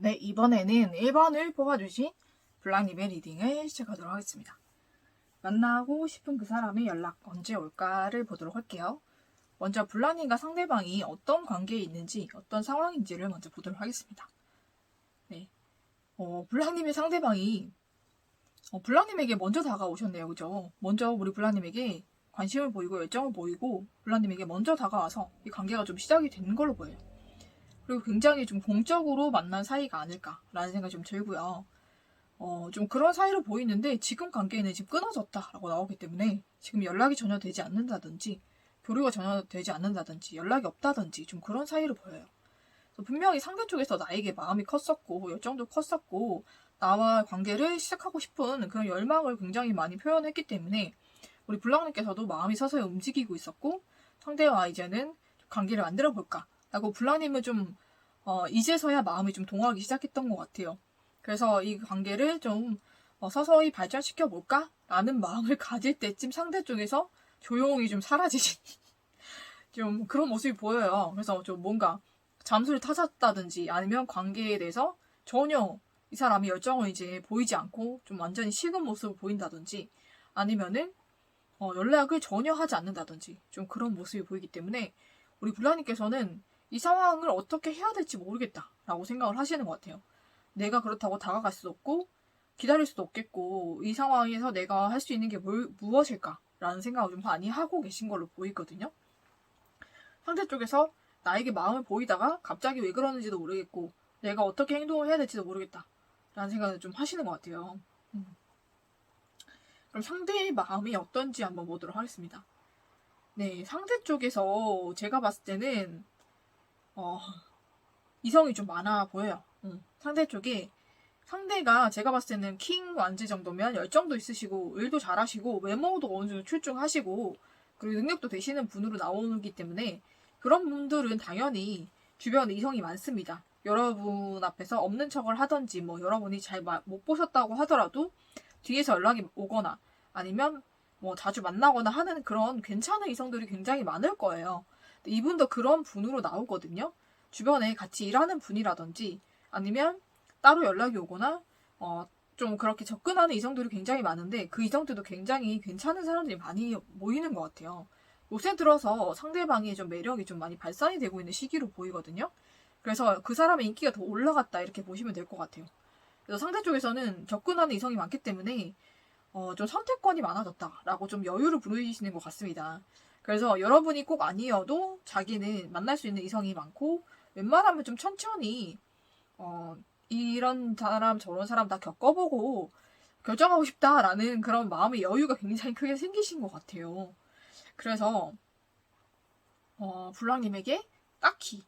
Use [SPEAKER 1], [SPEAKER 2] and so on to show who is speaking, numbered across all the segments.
[SPEAKER 1] 네, 이번에는 1번을 뽑아주신 블랑님의 리딩을 시작하도록 하겠습니다. 만나고 싶은 그 사람의 연락 언제 올까를 보도록 할게요. 먼저 블랑님과 상대방이 어떤 관계에 있는지, 어떤 상황인지를 먼저 보도록 하겠습니다. 네, 블랑님의 상대방이 블랑님에게 먼저 다가오셨네요. 그죠? 먼저 우리 블랑님에게 관심을 보이고 열정을 보이고 블랑님에게 먼저 다가와서 이 관계가 좀 시작이 된 걸로 보여요. 그리고 굉장히 좀 공적으로 만난 사이가 아닐까라는 생각이 좀 들고요. 좀 그런 사이로 보이는데 지금 관계는 지금 끊어졌다라고 나오기 때문에 지금 연락이 전혀 되지 않는다든지 교류가 전혀 되지 않는다든지 연락이 없다든지 좀 그런 사이로 보여요. 분명히 상대 쪽에서 나에게 마음이 컸었고 열정도 컸었고 나와 관계를 시작하고 싶은 그런 열망을 굉장히 많이 표현했기 때문에 우리 블랑님께서도 마음이 서서히 움직이고 있었고 상대와 이제는 관계를 만들어 볼까 라고 블랑님은 좀 이제서야 마음이 좀 동하기 시작했던 것 같아요. 그래서 이 관계를 좀 서서히 발전시켜 볼까? 라는 마음을 가질 때쯤 상대 쪽에서 조용히 좀 사라지신 좀 그런 모습이 보여요. 그래서 좀 뭔가 잠수를 타셨다든지 아니면 관계에 대해서 전혀 이 사람이 열정을 이제 보이지 않고 좀 완전히 식은 모습을 보인다든지 아니면은 연락을 전혀 하지 않는다든지 좀 그런 모습이 보이기 때문에 우리 블라님께서는 이 상황을 어떻게 해야 될지 모르겠다라고 생각을 하시는 것 같아요. 내가 그렇다고 다가갈 수도 없고 기다릴 수도 없겠고 이 상황에서 내가 할 수 있는 게 무엇일까라는 생각을 좀 많이 하고 계신 걸로 보이거든요. 상대 쪽에서 나에게 마음을 보이다가 갑자기 왜 그러는지도 모르겠고 내가 어떻게 행동을 해야 될지도 모르겠다라는 생각을 좀 하시는 것 같아요. 그럼 상대의 마음이 어떤지 한번 보도록 하겠습니다. 네, 상대 쪽에서 제가 봤을 때는 이성이 좀 많아 보여요. 상대 쪽에 상대가 제가 봤을 때는 킹 완즈 정도면 열정도 있으시고 일도 잘하시고 외모도 어느 정도 출중하시고 그리고 능력도 되시는 분으로 나오기 때문에 그런 분들은 당연히 주변에 이성이 많습니다. 여러분 앞에서 없는 척을 하던지 뭐 여러분이 잘 못 보셨다고 하더라도 뒤에서 연락이 오거나 아니면 뭐 자주 만나거나 하는 그런 괜찮은 이성들이 굉장히 많을 거예요. 이분도 그런 분으로 나오거든요. 주변에 같이 일하는 분이라든지 아니면 따로 연락이 오거나 좀 그렇게 접근하는 이성들이 굉장히 많은데 그 이성들도 굉장히 괜찮은 사람들이 많이 모이는 것 같아요. 요새 들어서 상대방의 좀 매력이 좀 많이 발산이 되고 있는 시기로 보이거든요. 그래서 그 사람의 인기가 더 올라갔다 이렇게 보시면 될 것 같아요. 그래서 상대 쪽에서는 접근하는 이성이 많기 때문에 좀 선택권이 많아졌다라고 좀 여유를 부리시는 것 같습니다. 그래서 여러분이 꼭 아니어도 자기는 만날 수 있는 이성이 많고 웬만하면 좀 천천히 이런 사람 저런 사람 다 겪어보고 결정하고 싶다라는 그런 마음의 여유가 굉장히 크게 생기신 것 같아요. 그래서 블랑님에게 딱히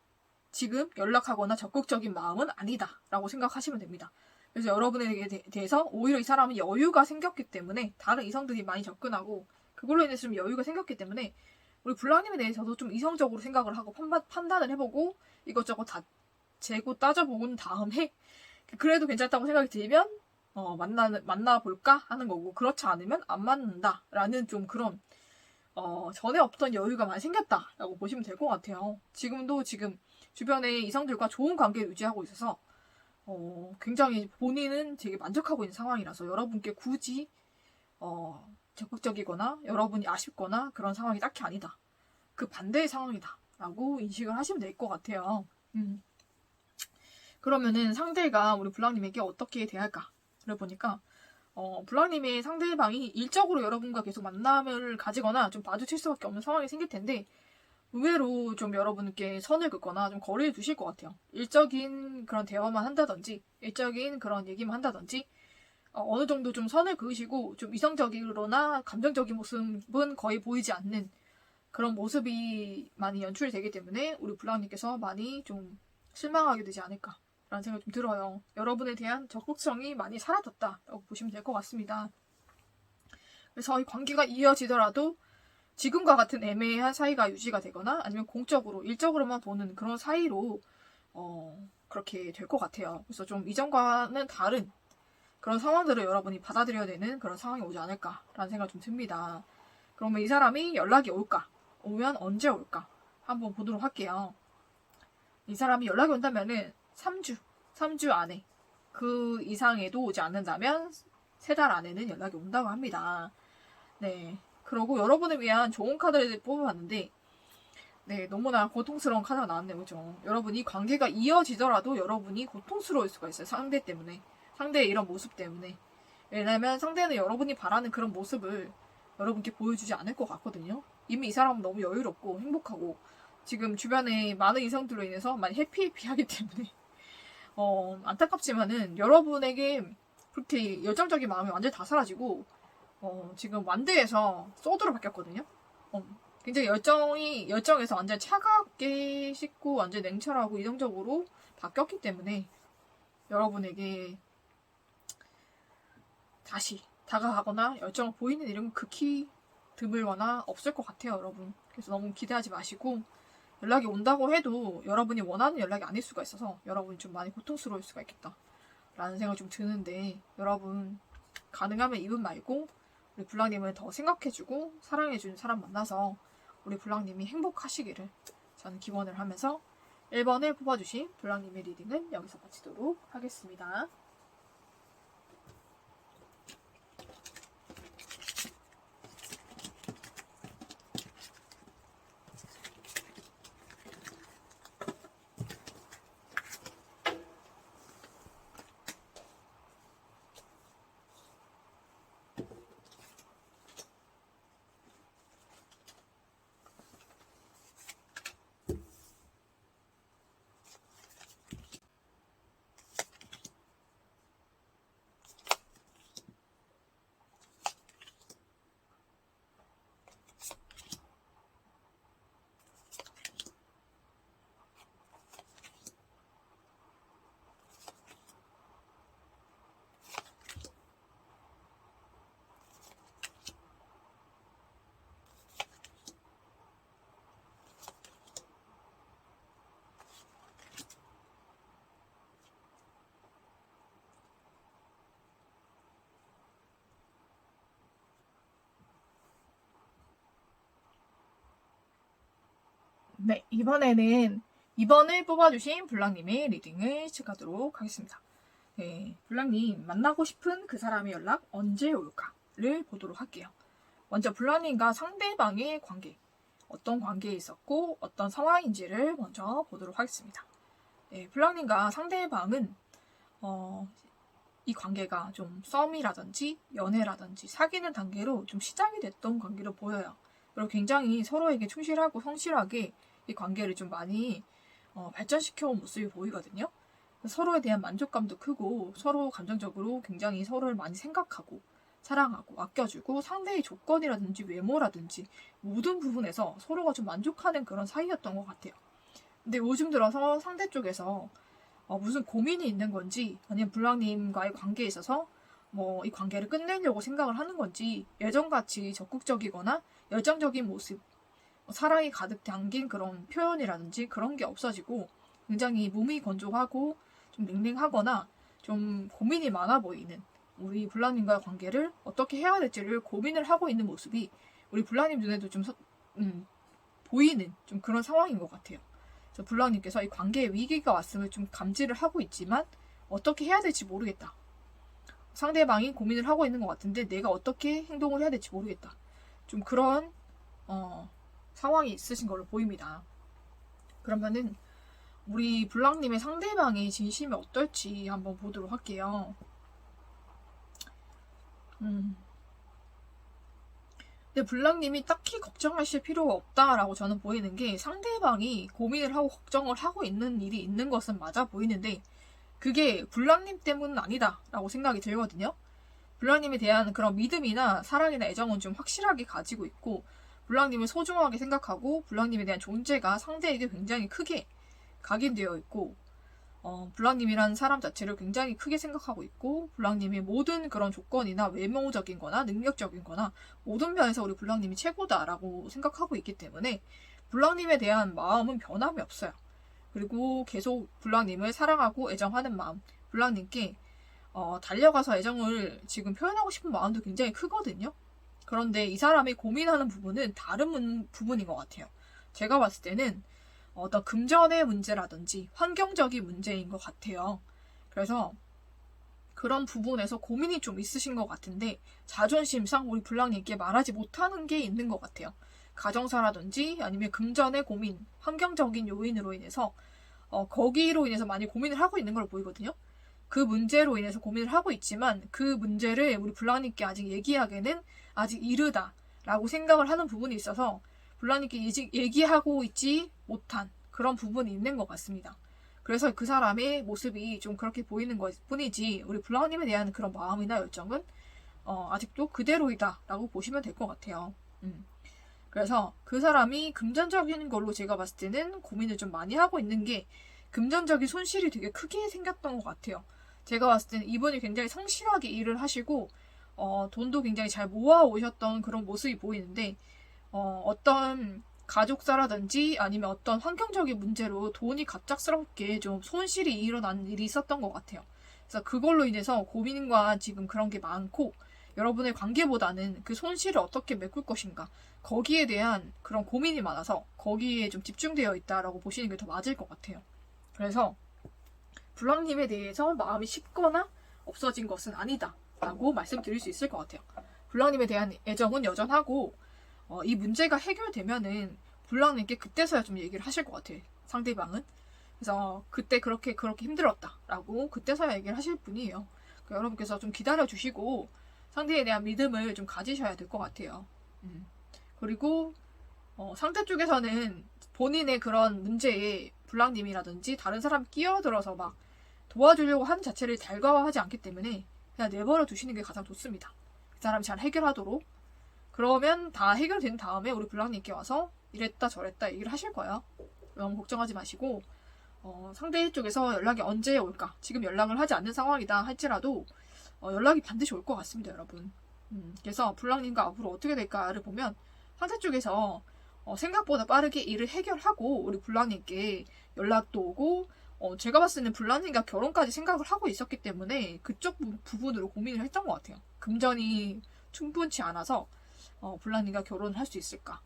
[SPEAKER 1] 지금 연락하거나 적극적인 마음은 아니다라고 생각하시면 됩니다. 그래서 여러분에게 대해서 오히려 이 사람은 여유가 생겼기 때문에 다른 이성들이 많이 접근하고 그걸로 인해서 좀 여유가 생겼기 때문에 우리 블랑님에 대해서도 좀 이성적으로 생각을 하고 판단을 해보고 이것저것 다 재고 따져본 다음에 그래도 괜찮다고 생각이 들면 만나볼까 하는 거고 그렇지 않으면 안 맞는다라는 좀 그런 전에 없던 여유가 많이 생겼다라고 보시면 될 것 같아요. 지금도 지금 주변의 이성들과 좋은 관계를 유지하고 있어서 굉장히 본인은 되게 만족하고 있는 상황이라서 여러분께 굳이 적극적이거나 여러분이 아쉽거나 그런 상황이 딱히 아니다. 그 반대의 상황이다. 라고 인식을 하시면 될 것 같아요. 그러면은 상대가 우리 블랑님에게 어떻게 대할까를 보니까 블랑님의 상대방이 일적으로 여러분과 계속 만남을 가지거나 좀 마주칠 수밖에 없는 상황이 생길 텐데 의외로 좀 여러분께 선을 긋거나 좀 거리를 두실 것 같아요. 일적인 그런 대화만 한다든지 일적인 그런 얘기만 한다든지 어느 정도 좀 선을 그으시고 좀 이성적으로나 감정적인 모습은 거의 보이지 않는 그런 모습이 많이 연출이 되기 때문에 우리 블랑님께서 많이 좀 실망하게 되지 않을까라는 생각이 좀 들어요. 여러분에 대한 적극성이 많이 사라졌다라고 보시면 될 것 같습니다. 그래서 이 관계가 이어지더라도 지금과 같은 애매한 사이가 유지가 되거나 아니면 공적으로 일적으로만 보는 그런 사이로 그렇게 될 것 같아요. 그래서 좀 이전과는 다른 그런 상황들을 여러분이 받아들여야 되는 그런 상황이 오지 않을까라는 생각이 좀 듭니다. 그러면 이 사람이 연락이 올까? 오면 언제 올까? 한번 보도록 할게요. 이 사람이 연락이 온다면은 3주, 3주 안에 그 이상에도 오지 않는다면 3달 안에는 연락이 온다고 합니다. 네. 그러고 여러분을 위한 좋은 카드를 뽑아봤는데 네, 너무나 고통스러운 카드가 나왔네요. 그죠? 여러분, 이 관계가 이어지더라도 여러분이 고통스러울 수가 있어요. 상대 때문에. 상대의 이런 모습 때문에. 왜냐면 상대는 여러분이 바라는 그런 모습을 여러분께 보여주지 않을 것 같거든요. 이미 이 사람은 너무 여유롭고 행복하고 지금 주변에 많은 이성들로 인해서 많이 해피해피하기 때문에 안타깝지만은 여러분에게 그렇게 열정적인 마음이 완전히 다 사라지고 지금 완드에서 소드로 바뀌었거든요. 굉장히 열정에서 완전 차갑게 식고 완전 냉철하고 이성적으로 바뀌었기 때문에 여러분에게 다시 다가가거나 열정을 보이는 일은 극히 드물거나 없을 것 같아요, 여러분. 그래서 너무 기대하지 마시고 연락이 온다고 해도 여러분이 원하는 연락이 아닐 수가 있어서 여러분이 좀 많이 고통스러울 수가 있겠다 라는 생각이 좀 드는데 여러분 가능하면 이분 말고 우리 블랑님을 더 생각해주고 사랑해주는 사람 만나서 우리 블랑님이 행복하시기를 저는 기원을 하면서 1번을 뽑아주신 블랑님의 리딩은 여기서 마치도록 하겠습니다. 네, 이번에는 2번을 뽑아주신 블랑님의 리딩을 시작하도록 하겠습니다. 네, 블랑님, 만나고 싶은 그 사람의 연락 언제 올까를 보도록 할게요. 먼저 블랑님과 상대방의 관계, 어떤 관계에 있었고 어떤 상황인지를 먼저 보도록 하겠습니다. 네, 블랑님과 상대방은 이 관계가 좀 썸이라든지 연애라든지 사귀는 단계로 좀 시작이 됐던 관계로 보여요. 그리고 굉장히 서로에게 충실하고 성실하게 이 관계를 좀 많이 발전시켜온 모습이 보이거든요. 서로에 대한 만족감도 크고 서로 감정적으로 굉장히 서로를 많이 생각하고 사랑하고 아껴주고 상대의 조건이라든지 외모라든지 모든 부분에서 서로가 좀 만족하는 그런 사이였던 것 같아요. 근데 요즘 들어서 상대 쪽에서 무슨 고민이 있는 건지 아니면 블랑님과의 관계에 있어서 뭐 이 관계를 끝내려고 생각을 하는 건지 예전같이 적극적이거나 열정적인 모습 사랑이 가득 담긴 그런 표현이라든지 그런 게 없어지고 굉장히 몸이 건조하고 좀 냉랭하거나 좀 고민이 많아 보이는 우리 블랑님과의 관계를 어떻게 해야 될지를 고민을 하고 있는 모습이 우리 블랑님 눈에도 좀 보이는 좀 그런 상황인 것 같아요. 그래서 블랑님께서 이 관계에 위기가 왔음을 좀 감지를 하고 있지만 어떻게 해야 될지 모르겠다. 상대방이 고민을 하고 있는 것 같은데 내가 어떻게 행동을 해야 될지 모르겠다. 좀 그런 상황이 있으신 걸로 보입니다. 그러면은 우리 블랑님의 상대방의 진심이 어떨지 한번 보도록 할게요. 근데 블랑님이 딱히 걱정하실 필요가 없다라고 저는 보이는 게 상대방이 고민을 하고 걱정을 하고 있는 일이 있는 것은 맞아 보이는데 그게 블랑님 때문은 아니다라고 생각이 들거든요. 블랑님에 대한 그런 믿음이나 사랑이나 애정은 좀 확실하게 가지고 있고 블랑님을 소중하게 생각하고 블랑님에 대한 존재가 상대에게 굉장히 크게 각인되어 있고 블랑님이라는 사람 자체를 굉장히 크게 생각하고 있고 블랑님의 모든 그런 조건이나 외모적인 거나 능력적인 거나 모든 면에서 우리 블랑님이 최고다라고 생각하고 있기 때문에 블랑님에 대한 마음은 변함이 없어요. 그리고 계속 블랑님을 사랑하고 애정하는 마음 블랑님께 달려가서 애정을 지금 표현하고 싶은 마음도 굉장히 크거든요. 그런데 이 사람이 고민하는 부분은 다른 부분인 것 같아요. 제가 봤을 때는 어떤 금전의 문제라든지 환경적인 문제인 것 같아요. 그래서 그런 부분에서 고민이 좀 있으신 것 같은데 자존심상 우리 블랑님께 말하지 못하는 게 있는 것 같아요. 가정사라든지 아니면 금전의 고민, 환경적인 요인으로 인해서 거기로 인해서 많이 고민을 하고 있는 걸 보이거든요. 그 문제로 인해서 고민을 하고 있지만 그 문제를 우리 블랑님께 아직 얘기하기에는 아직 이르다라고 생각을 하는 부분이 있어서 블랑님께 얘기하고 있지 못한 그런 부분이 있는 것 같습니다. 그래서 그 사람의 모습이 좀 그렇게 보이는 것 뿐이지 우리 블랑님에 대한 그런 마음이나 열정은 아직도 그대로이다 라고 보시면 될 것 같아요. 그래서 그 사람이 금전적인 걸로 제가 봤을 때는 고민을 좀 많이 하고 있는 게 금전적인 손실이 되게 크게 생겼던 것 같아요. 제가 봤을 때는 이분이 굉장히 성실하게 일을 하시고 돈도 굉장히 잘 모아 오셨던 그런 모습이 보이는데 어떤 가족사라든지 아니면 어떤 환경적인 문제로 돈이 갑작스럽게 좀 손실이 일어난 일이 있었던 것 같아요. 그래서 그걸로 인해서 고민과 지금 그런 게 많고 여러분의 관계보다는 그 손실을 어떻게 메꿀 것인가 거기에 대한 그런 고민이 많아서 거기에 좀 집중되어 있다라고 보시는 게 더 맞을 것 같아요. 그래서 블랑님에 대해서 마음이 식거나 없어진 것은 아니다 라고 말씀드릴 수 있을 것 같아요. 블랑님에 대한 애정은 여전하고 이 문제가 해결되면은 블랑님께 그때서야 좀 얘기를 하실 것 같아요. 상대방은. 그래서 그때 그렇게 힘들었다라고 그때서야 얘기를 하실 분이에요. 그러니까 여러분께서 좀 기다려주시고 상대에 대한 믿음을 좀 가지셔야 될 것 같아요. 그리고 상대 쪽에서는 본인의 그런 문제에 블랑님이라든지 다른 사람 끼어들어서 막 도와주려고 하는 자체를 달가워하지 않기 때문에 그냥 내버려 두시는 게 가장 좋습니다. 그 사람이 잘 해결하도록. 그러면 다 해결된 다음에 우리 블랑님께 와서 이랬다 저랬다 얘기를 하실 거예요. 너무 걱정하지 마시고 상대 쪽에서 연락이 언제 올까? 지금 연락을 하지 않는 상황이다 할지라도 연락이 반드시 올 것 같습니다, 여러분. 그래서 블랑님과 앞으로 어떻게 될까를 보면 상대 쪽에서 생각보다 빠르게 일을 해결하고 우리 블랑님께 연락도 오고 제가 봤을 때는 블랑님과 결혼까지 생각을 하고 있었기 때문에 그쪽 부분으로 고민을 했던 것 같아요. 금전이 충분치 않아서 블랑님과 결혼을 할 수 있을까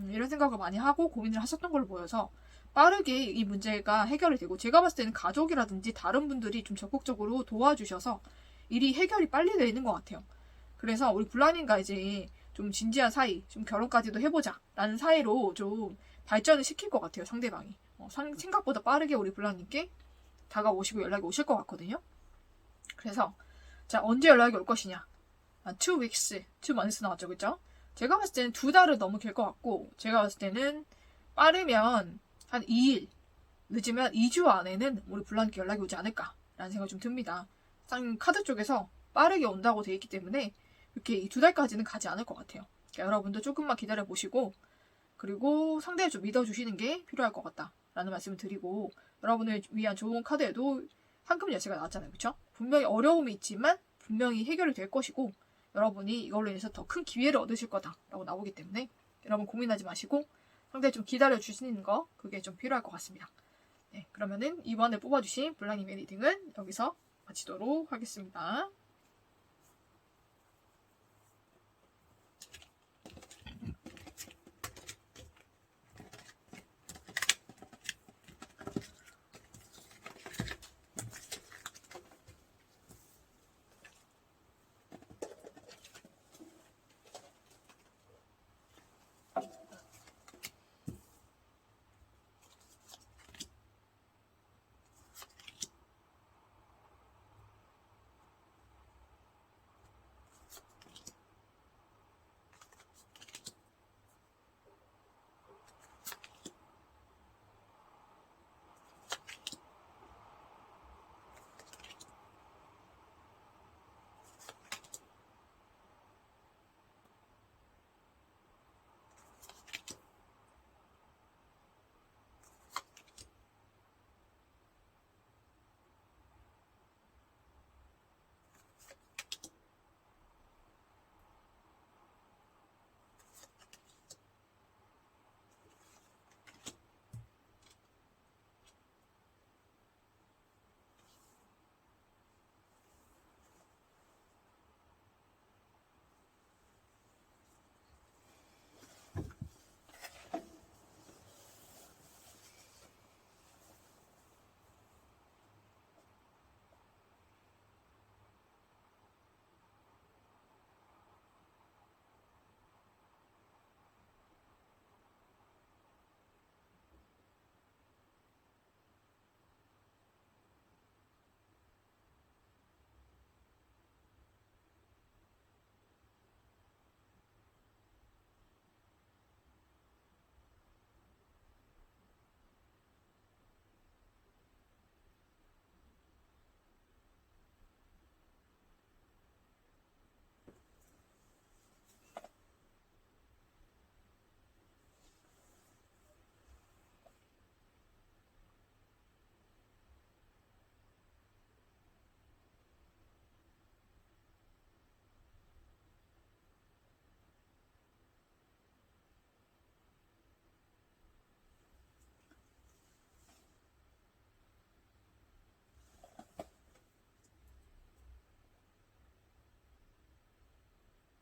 [SPEAKER 1] 이런 생각을 많이 하고 고민을 하셨던 걸로 보여서 빠르게 이 문제가 해결이 되고 제가 봤을 때는 가족이라든지 다른 분들이 좀 적극적으로 도와주셔서 일이 해결이 빨리 되는 것 같아요. 그래서 우리 블랑님과 이제 좀 진지한 사이, 좀 결혼까지도 해보자 라는 사이로 좀 발전을 시킬 것 같아요, 상대방이. 생각보다 빠르게 우리 블랑님께 다가오시고 연락이 오실 것 같거든요. 그래서 자, 언제 연락이 올 것이냐? 2 weeks, 2 months 나왔죠, 그죠? 제가 봤을 때는 2달은 너무 길 것 같고 제가 봤을 때는 빠르면 한 2일, 늦으면 2주 안에는 우리 블랑님께 연락이 오지 않을까라는 생각이 좀 듭니다. 카드 쪽에서 빠르게 온다고 돼 있기 때문에 이렇게 2달까지는 가지 않을 것 같아요. 그러니까 여러분도 조금만 기다려보시고 그리고 상대를 좀 믿어주시는 게 필요할 것 같다라는 말씀을 드리고 여러분을 위한 좋은 카드에도 황금 열쇠가 나왔잖아요. 그렇죠? 분명히 어려움이 있지만 분명히 해결이 될 것이고 여러분이 이걸로 인해서 더 큰 기회를 얻으실 거다라고 나오기 때문에 여러분 고민하지 마시고 상대 좀 기다려주시는 거 그게 좀 필요할 것 같습니다. 네, 그러면은 이번에 뽑아주신 블랑님의 리딩은 여기서 마치도록 하겠습니다.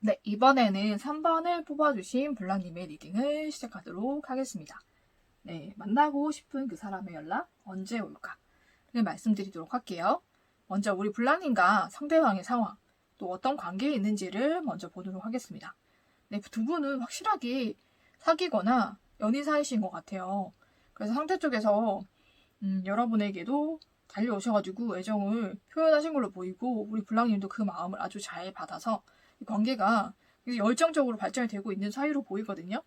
[SPEAKER 1] 네, 이번에는 3번을 뽑아주신 블라님의 리딩을 시작하도록 하겠습니다. 네, 만나고 싶은 그 사람의 연락 언제 올까? 를 말씀드리도록 할게요. 먼저 우리 블라님과 상대방의 상황, 또 어떤 관계에 있는지를 먼저 보도록 하겠습니다. 네, 두 분은 확실하게 사귀거나 연인 사이신 것 같아요. 그래서 상대 쪽에서 여러분에게도 달려오셔가지고 애정을 표현하신 걸로 보이고, 우리 블랑님도 그 마음을 아주 잘 받아서 이 관계가 열정적으로 발전이 되고 있는 사이로 보이거든요.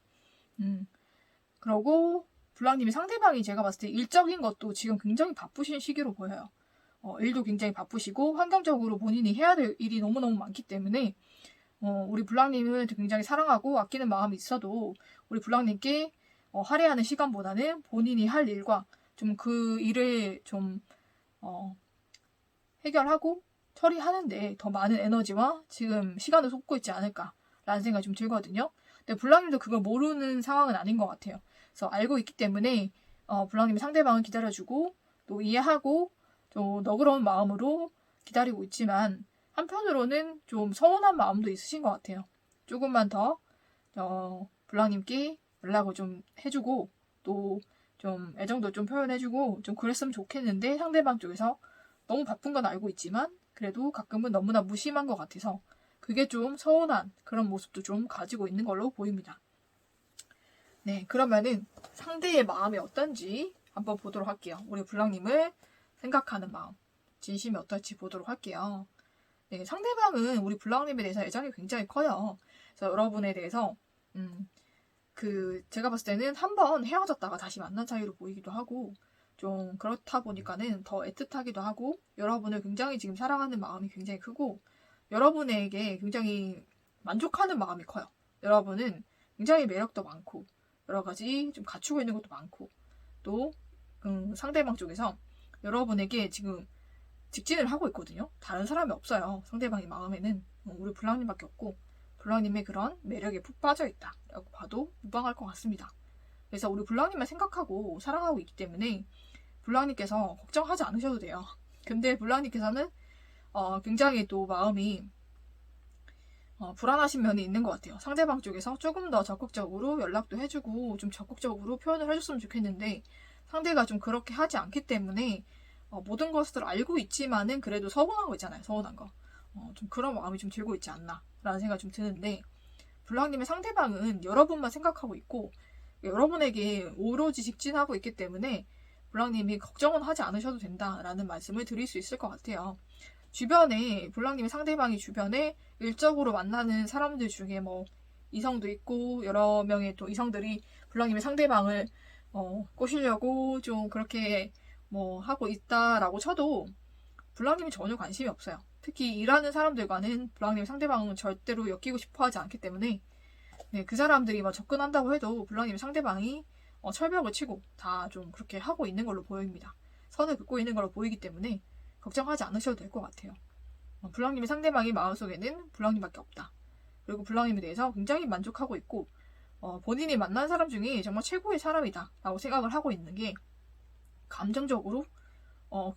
[SPEAKER 1] 그러고 블랑님이 상대방이 제가 봤을 때 일적인 것도 지금 굉장히 바쁘신 시기로 보여요. 일도 굉장히 바쁘시고 환경적으로 본인이 해야 될 일이 너무너무 많기 때문에 우리 블랑님은 굉장히 사랑하고 아끼는 마음이 있어도 우리 블랑님께 할애하는 시간보다는 본인이 할 일과 좀 그 일을 좀 해결하고 처리하는데 더 많은 에너지와 지금 시간을 쏟고 있지 않을까라는 생각이 좀 들거든요. 근데 블랑님도 그걸 모르는 상황은 아닌 것 같아요. 그래서 알고 있기 때문에 블랑님이 상대방을 기다려주고 또 이해하고 좀 너그러운 마음으로 기다리고 있지만 한편으로는 좀 서운한 마음도 있으신 것 같아요. 조금만 더 블랑님께 연락을 좀 해주고 또 좀 애정도 좀 표현해주고 좀 그랬으면 좋겠는데 상대방 쪽에서 너무 바쁜 건 알고 있지만 그래도 가끔은 너무나 무심한 것 같아서 그게 좀 서운한 그런 모습도 좀 가지고 있는 걸로 보입니다. 네, 그러면은 상대의 마음이 어떤지 한번 보도록 할게요. 우리 블랑님을 생각하는 마음, 진심이 어떨지 보도록 할게요. 네, 상대방은 우리 블랑님에 대해서 애정이 굉장히 커요. 그래서 여러분에 대해서 제가 봤을 때는 한 번 헤어졌다가 다시 만난 사이로 보이기도 하고 좀 그렇다 보니까는 더 애틋하기도 하고 여러분을 굉장히 지금 사랑하는 마음이 굉장히 크고 여러분에게 굉장히 만족하는 마음이 커요. 여러분은 굉장히 매력도 많고 여러 가지 좀 갖추고 있는 것도 많고 또 상대방 쪽에서 여러분에게 지금 직진을 하고 있거든요. 다른 사람이 없어요. 상대방의 마음에는 우리 블랑님밖에 없고 블랑님의 그런 매력에 푹 빠져있다라고 봐도 무방할 것 같습니다. 그래서 우리 블랑님을 생각하고 사랑하고 있기 때문에 블랑님께서 걱정하지 않으셔도 돼요. 근데 블랑님께서는 굉장히 또 마음이 불안하신 면이 있는 것 같아요. 상대방 쪽에서 조금 더 적극적으로 연락도 해주고 좀 적극적으로 표현을 해줬으면 좋겠는데 상대가 좀 그렇게 하지 않기 때문에 모든 것을 알고 있지만은 그래도 서운한 거 있잖아요. 서운한 거. 좀 그런 마음이 좀 들고 있지 않나 라는 생각이 좀 드는데 블랑님의 상대방은 여러분만 생각하고 있고 여러분에게 오로지 직진하고 있기 때문에 블랑님이 걱정은 하지 않으셔도 된다라는 말씀을 드릴 수 있을 것 같아요. 주변에 블랑님의 상대방이 주변에 일적으로 만나는 사람들 중에 뭐 이성도 있고 여러 명의 또 이성들이 블랑님의 상대방을 꼬시려고 좀 그렇게 뭐 하고 있다라고 쳐도 블랑님이 전혀 관심이 없어요. 특히 일하는 사람들과는 블랑님의 상대방은 절대로 엮이고 싶어 하지 않기 때문에 네, 그 사람들이 막 접근한다고 해도 블랑님의 상대방이 철벽을 치고 다 좀 그렇게 하고 있는 걸로 보입니다. 선을 긋고 있는 걸로 보이기 때문에 걱정하지 않으셔도 될 것 같아요. 블랑님의 상대방이 마음속에는 블랑님밖에 없다. 그리고 블랑님에 대해서 굉장히 만족하고 있고 본인이 만난 사람 중에 정말 최고의 사람이다 라고 생각을 하고 있는 게 감정적으로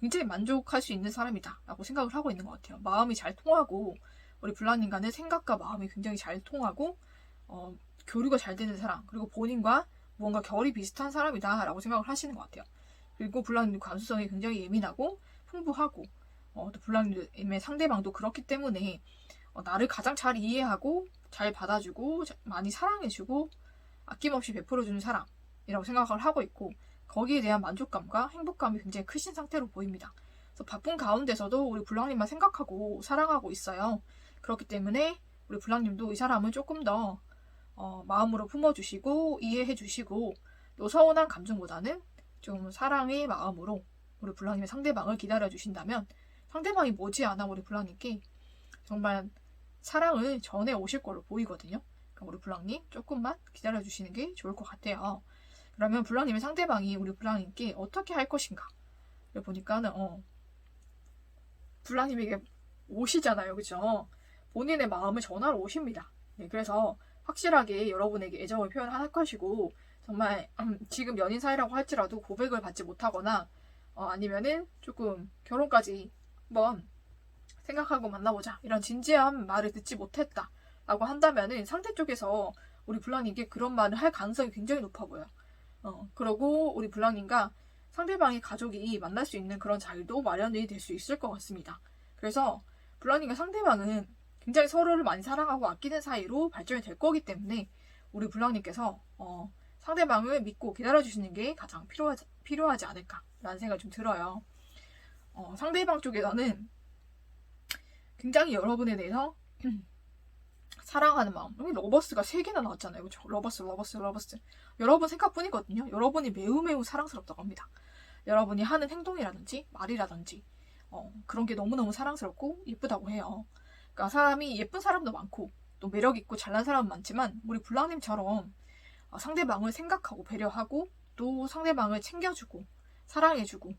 [SPEAKER 1] 굉장히 만족할 수 있는 사람이다 라고 생각을 하고 있는 것 같아요. 마음이 잘 통하고 우리 블랑님과는 생각과 마음이 굉장히 잘 통하고 교류가 잘 되는 사람 그리고 본인과 뭔가 결이 비슷한 사람이다 라고 생각을 하시는 것 같아요. 그리고 블랑님 감수성이 굉장히 예민하고 풍부하고 또 블랑님의 상대방도 그렇기 때문에 나를 가장 잘 이해하고 잘 받아주고 많이 사랑해주고 아낌없이 베풀어주는 사람이라고 생각을 하고 있고 거기에 대한 만족감과 행복감이 굉장히 크신 상태로 보입니다. 그래서 바쁜 가운데서도 우리 블랑님만 생각하고 사랑하고 있어요. 그렇기 때문에 우리 블랑님도 이 사람을 조금 더 마음으로 품어주시고 이해해주시고 또 서운한 감정보다는 좀 사랑의 마음으로 우리 블랑님의 상대방을 기다려주신다면 상대방이 머지않아 우리 블랑님께 정말 사랑을 전해 오실 걸로 보이거든요. 그럼 우리 블랑님 조금만 기다려주시는 게 좋을 것 같아요. 그러면 블랑님의 상대방이 우리 블랑님께 어떻게 할 것인가를 보니까는 블랑님에게 오시잖아요. 그죠? 본인의 마음을 전하러 오십니다. 네, 그래서 확실하게 여러분에게 애정을 표현할 것이고 정말 지금 연인 사이라고 할지라도 고백을 받지 못하거나 아니면은 조금 결혼까지 한번 생각하고 만나보자 이런 진지한 말을 듣지 못했다 라고 한다면은 상대 쪽에서 우리 블랑님께 그런 말을 할 가능성이 굉장히 높아 보여요. 그러고 우리 블랑님과 상대방의 가족이 만날 수 있는 그런 자리도 마련이 될 수 있을 것 같습니다. 그래서 블랑님과 상대방은 굉장히 서로를 많이 사랑하고 아끼는 사이로 발전이 될 거기 때문에 우리 블랑님께서 상대방을 믿고 기다려주시는 게 가장 필요하지 않을까라는 생각이 좀 들어요. 상대방 쪽에서는 굉장히 여러분에 대해서 사랑하는 마음. 여기 러버스가 3개나 나왔잖아요. 그렇죠? 러버스. 여러분 생각뿐이거든요. 여러분이 매우 사랑스럽다고 합니다. 여러분이 하는 행동이라든지 말이라든지 그런 게 너무너무 사랑스럽고 예쁘다고 해요. 그러니까 사람이 예쁜 사람도 많고 또 매력있고 잘난 사람은 많지만 우리 블랑님처럼 상대방을 생각하고 배려하고 또 상대방을 챙겨주고 사랑해주고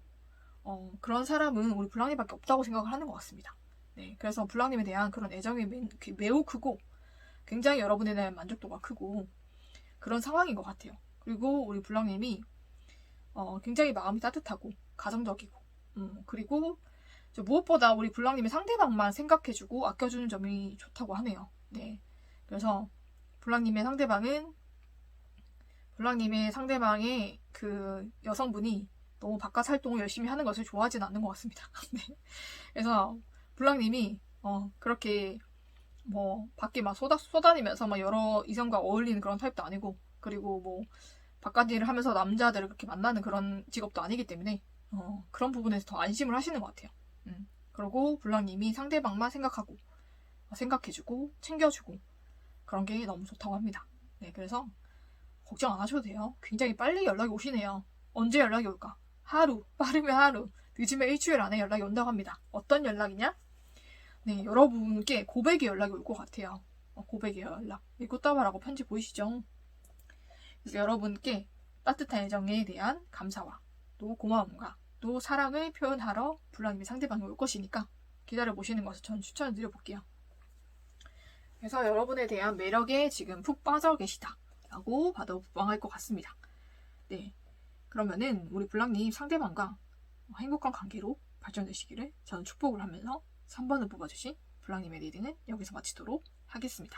[SPEAKER 1] 그런 사람은 우리 블랑님밖에 없다고 생각을 하는 것 같습니다. 네, 그래서 블랑님에 대한 그런 애정이 매우 크고 굉장히 여러분에 대한 만족도가 크고 그런 상황인 것 같아요. 그리고 우리 블랑님이 굉장히 마음이 따뜻하고 가정적이고 그리고 무엇보다 우리 블랑님이 상대방만 생각해주고 아껴주는 점이 좋다고 하네요. 네, 그래서 블랑님의 상대방의 그 여성분이 너무 바깥 활동을 열심히 하는 것을 좋아하진 않는 것 같습니다. 네. 그래서 블랑님이 그렇게 뭐 밖에 막 쏘다니면서 막 여러 이성과 어울리는 그런 타입도 아니고 그리고 뭐 바깥 일을 하면서 남자들을 그렇게 만나는 그런 직업도 아니기 때문에 그런 부분에서 더 안심을 하시는 것 같아요. 그리고 블랑님이 상대방만 생각하고 생각해주고 챙겨주고 그런 게 너무 좋다고 합니다. 네, 그래서 걱정 안 하셔도 돼요. 굉장히 빨리 연락이 오시네요. 언제 연락이 올까? 하루, 빠르면 하루, 늦으면 일주일 안에 연락이 온다고 합니다. 어떤 연락이냐? 네, 여러분께 고백의 연락이 올 것 같아요. 고백의 연락. 이 꽃다발하고 편지 보이시죠? 그래서 여러분께 따뜻한 애정에 대한 감사와 또 고마움과 또 사랑을 표현하러 블랑님이 상대방이 올 것이니까 기다려보시는 것을 저는 추천을 드려볼게요. 그래서 여러분에 대한 매력에 지금 푹 빠져 계시다 라고 봐도 무방할 것 같습니다. 네, 그러면은 우리 블랑님 상대방과 행복한 관계로 발전되시기를 저는 축복을 하면서 3번을 뽑아주신 블랑님의 리딩은 여기서 마치도록 하겠습니다.